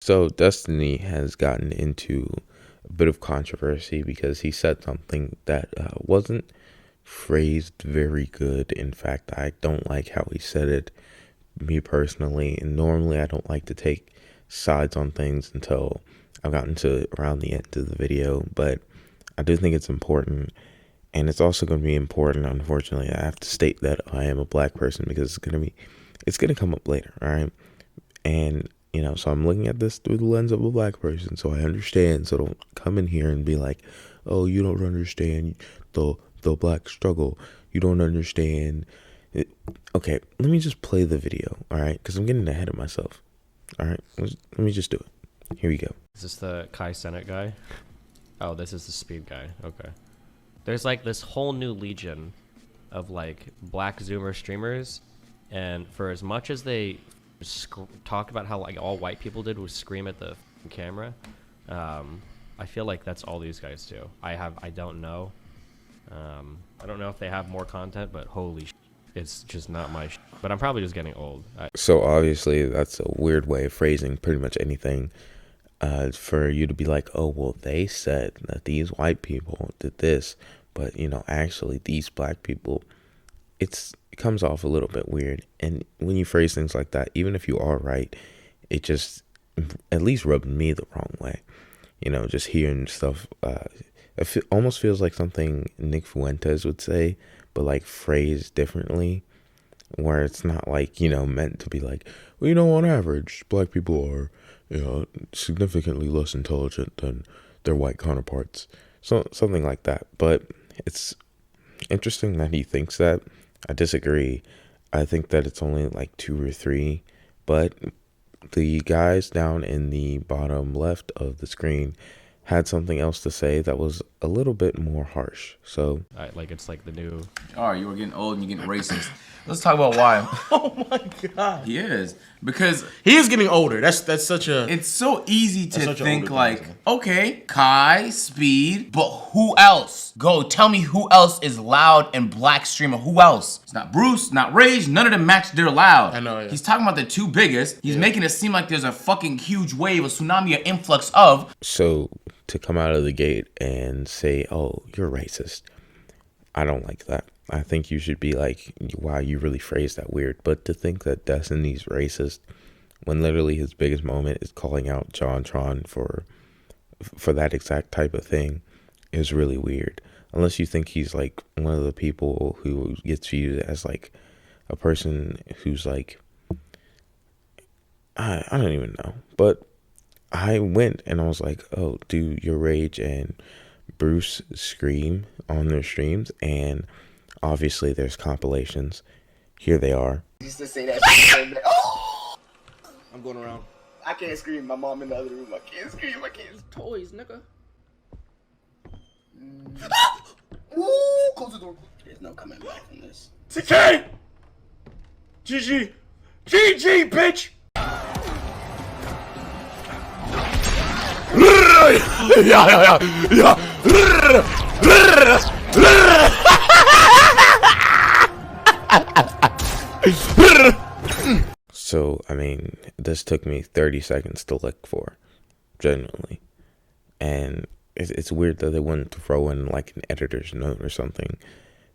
So Destiny has gotten into a bit of controversy because he said something that wasn't phrased very good. In fact, I don't like how he said it, me personally. And normally I don't like to take sides on things until I've gotten to around the end of the video, but I do think it's important. And it's also going to be important, unfortunately. I have to state that I am a black person because it's going to come up later. All right. And, so I'm looking at this through the lens of a black person, so I understand. So don't come in here and be like, oh, you don't understand the black struggle. You don't understand it. Okay, let me just play the video, all right? Because I'm getting ahead of myself. All right, let me just do it. Here we go. Is this the Kai Cenat guy? Oh, this is the speed guy. Okay. There's like this whole new legion of like black Zoomer streamers, and for as much as they talked about how like all white people did was scream at the camera, I feel like that's all these guys do. I don't know. I don't know if they have more content, but holy it's just not my but I'm probably just getting old. So obviously that's a weird way of phrasing pretty much anything, for you to be like, oh, well, they said that these white people did this, but actually these black people, it comes off a little bit weird. And when you phrase things like that, even if you are right, it just at least rubbed me the wrong way. Just hearing stuff, it almost feels like something Nick Fuentes would say, but like phrased differently, where it's not like, meant to be like, well, on average, black people are, significantly less intelligent than their white counterparts. So something like that. But it's interesting that he thinks that. I disagree. I think that it's only like 2 or 3, but the guys down in the bottom left of the screen had something else to say that was a little bit more harsh. So like it's like the new. All right, you were getting old and you're getting racist. Let's talk about why. Oh my god. He is, because he is getting older. That's such a. It's so easy to think like, okay, Kai, Speed, but who else? Go tell me who else is loud and black streamer. Who else? It's not Bruce, not Rage. None of them match their loud. I know. Yeah. He's talking about the 2 biggest. He's making it seem like there's a fucking huge wave, a tsunami, an influx of. So to come out of the gate and say, oh, you're racist, I don't like that. I think you should be like, wow, you really phrased that weird. But to think that Destiny's racist when literally his biggest moment is calling out John Tron for that exact type of thing is really weird. Unless you think he's like one of the people who gets viewed as like a person who's like, I don't even know. But I went and I was like, oh, do your Rage and Bruce scream on their streams? And obviously there's compilations. Here they are. Used to say that shit. Oh! I'm going around. I can't scream. My mom in the other room. I can't scream. I can't. Toys, nigga. Ooh, close the door. There's no coming back from this. TK! GG! GG, bitch! So, I mean, this took me 30 seconds to look for, genuinely. And it's weird that they wouldn't throw in like an editor's note or something.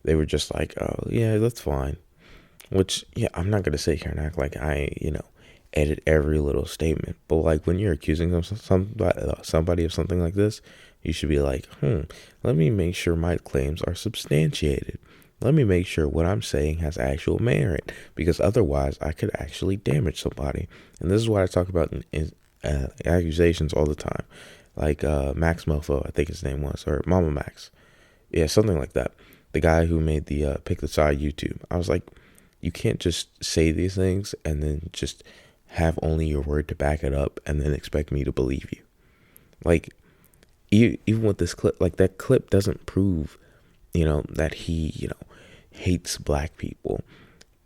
They were just like, oh, yeah, that's fine. Which, yeah, I'm not going to sit here and act like I, edit every little statement. But like when you're accusing somebody of something like this, you should be like, let me make sure my claims are substantiated. Let me make sure what I'm saying has actual merit, because otherwise I could actually damage somebody. And this is what I talk about in accusations all the time. Like Max Mofo, I think his name was, or Mama Max. Yeah, something like that. The guy who made the Pick the Side YouTube. I was like, you can't just say these things and then just have only your word to back it up and then expect me to believe you. Like, even with this clip, like that clip doesn't prove, that he, hates black people.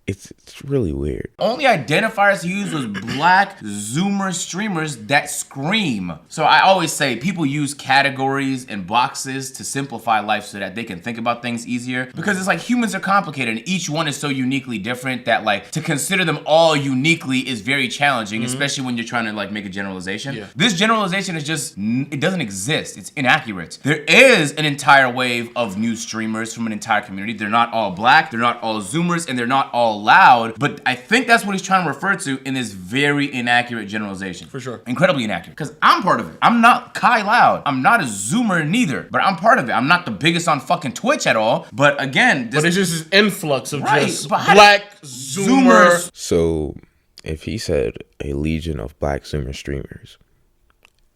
It's really weird. Only identifiers he used was black Zoomer streamers that scream. So I always say people use categories and boxes to simplify life so that they can think about things easier. Because it's like humans are complicated and each one is so uniquely different that like to consider them all uniquely is very challenging, especially when you're trying to like make a generalization. Yeah. This generalization is just, it doesn't exist. It's inaccurate. There is an entire wave of new streamers from an entire community. They're not all black, they're not all Zoomers, and they're not all loud, but I think that's what he's trying to refer to in this very inaccurate generalization. For sure. Incredibly inaccurate. Because I'm part of it. I'm not Kai Loud. I'm not a Zoomer neither, but I'm part of it. I'm not the biggest on fucking Twitch at all, but again, But it's just this influx of Right, just but how black Zoomer. So if he said a legion of black Zoomer streamers,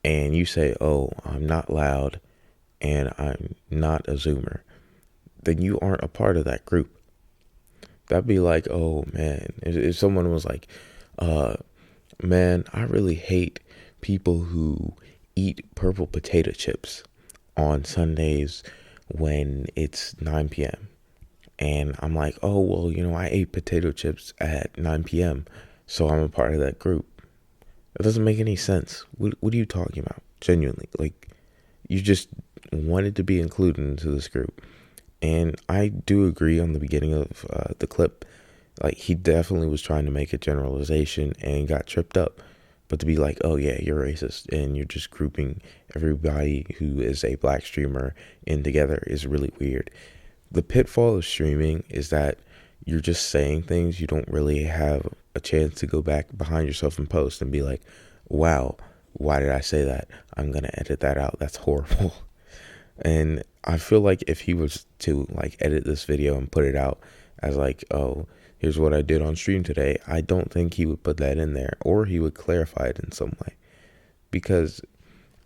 and you say, oh, I'm not loud and I'm not a Zoomer, then you aren't a part of that group. That'd be like, oh man, if someone was like, man, I really hate people who eat purple potato chips on Sundays when it's 9 p.m. And I'm like, oh, well, you know, I ate potato chips at 9 p.m., so I'm a part of that group. That doesn't make any sense. What are you talking about? Genuinely. Like, you just wanted to be included into this group. And I do agree on the beginning of the clip. Like, he definitely was trying to make a generalization and got tripped up. But to be like, oh, yeah, you're racist and you're just grouping everybody who is a black streamer in together is really weird. The pitfall of streaming is that you're just saying things. You don't really have a chance to go back behind yourself and post and be like, wow, why did I say that? I'm going to edit that out. That's horrible. And I feel like if he was to like edit this video and put it out as like, oh, here's what I did on stream today, I don't think he would put that in there, or he would clarify it in some way, because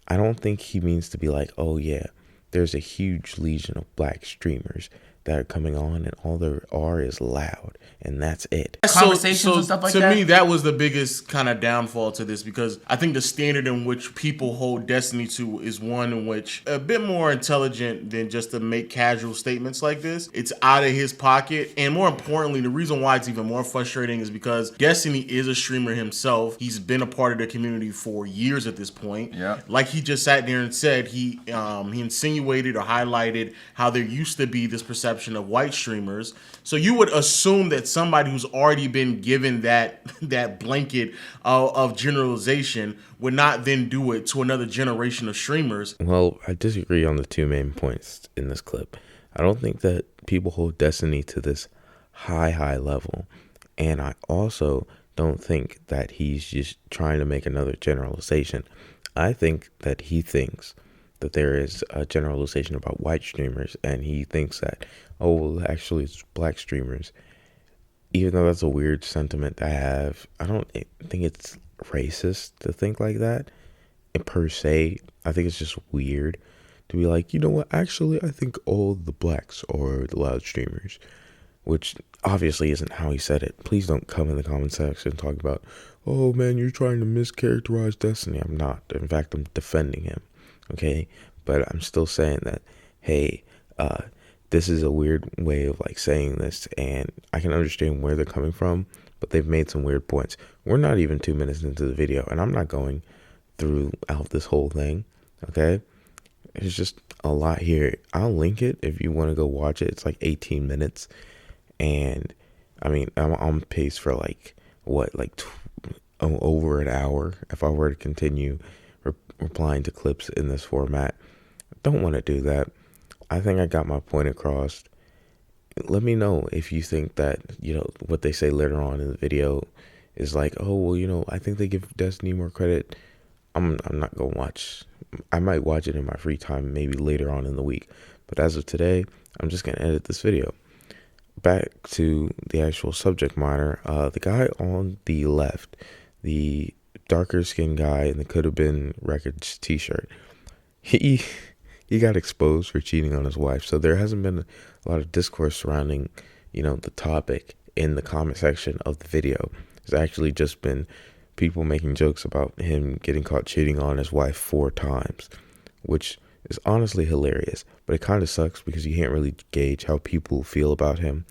I don't think he means to be like, oh yeah, there's a huge legion of black streamers that are coming on and all there are is loud and that's it. Conversations and stuff like to that? To me, that was the biggest kind of downfall to this, because I think the standard in which people hold Destiny to is one in which a bit more intelligent than just to make casual statements like this. It's out of his pocket, and more importantly, the reason why it's even more frustrating is because Destiny is a streamer himself. He's been a part of the community for years at this point. Yeah. Like he just sat there and said, he insinuated or highlighted how there used to be this perception of white streamers. So you would assume that somebody who's already been given that blanket of generalization would not then do it to another generation of streamers. Well, I disagree on the two main points in this clip. I don't think that people hold Destiny to this high level. And I also don't think that he's just trying to make another generalization. I think that he thinks that there is a generalization about white streamers, and he thinks that, oh, well, actually it's black streamers. Even though that's a weird sentiment to have, I don't think it's racist to think like that per se. I think it's just weird to be like, you know what, actually I think all the blacks are the loud streamers, which obviously isn't how he said it. Please don't come in the comment section and talk about, oh man, you're trying to mischaracterize Destiny. I'm not. In fact, I'm defending him. Okay, but I'm still saying that, hey, this is a weird way of like saying this, and I can understand where they're coming from, but they've made some weird points. We're not even 2 minutes into the video, and I'm not going throughout this whole thing. Okay, it's just a lot here. I'll link it if you want to go watch it. It's like 18 minutes, and I mean, I'm on pace for like over an hour if I were to continue replying to clips in this format. Don't want to do that. I think I got my point across. Let me know if you think that, you know, what they say later on in the video is like, oh, well, you know, I think they give Destiny more credit. I'm not going to watch. I might watch it in my free time, maybe later on in the week. But as of today, I'm just going to edit this video. Back to the actual subject matter. The guy on the left, the darker skinned guy in the Could Have Been Records t-shirt, he got exposed for cheating on his wife. So there hasn't been a lot of discourse surrounding, you know, the topic in the comment section of the video. It's actually just been people making jokes about him getting caught cheating on his wife 4 times, which is honestly hilarious. But it kind of sucks because you can't really gauge how people feel about him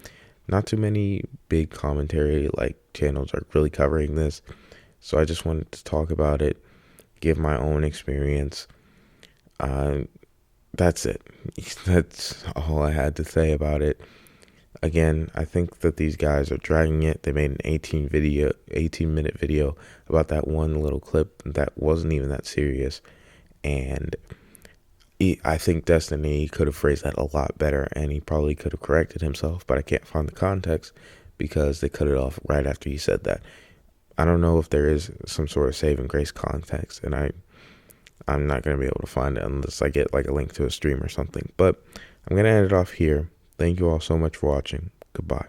not too many big commentary like channels are really covering this. So I just wanted to talk about it, give my own experience. That's it. That's all I had to say about it. Again, I think that these guys are dragging it. They made an 18-minute video about that one little clip that wasn't even that serious. And I think Destiny could have phrased that a lot better, and he probably could have corrected himself, but I can't find the context because they cut it off right after he said that. I don't know if there is some sort of saving grace context, and I'm not going to be able to find it unless I get like a link to a stream or something. But I'm going to end it off here. Thank you all so much for watching. Goodbye.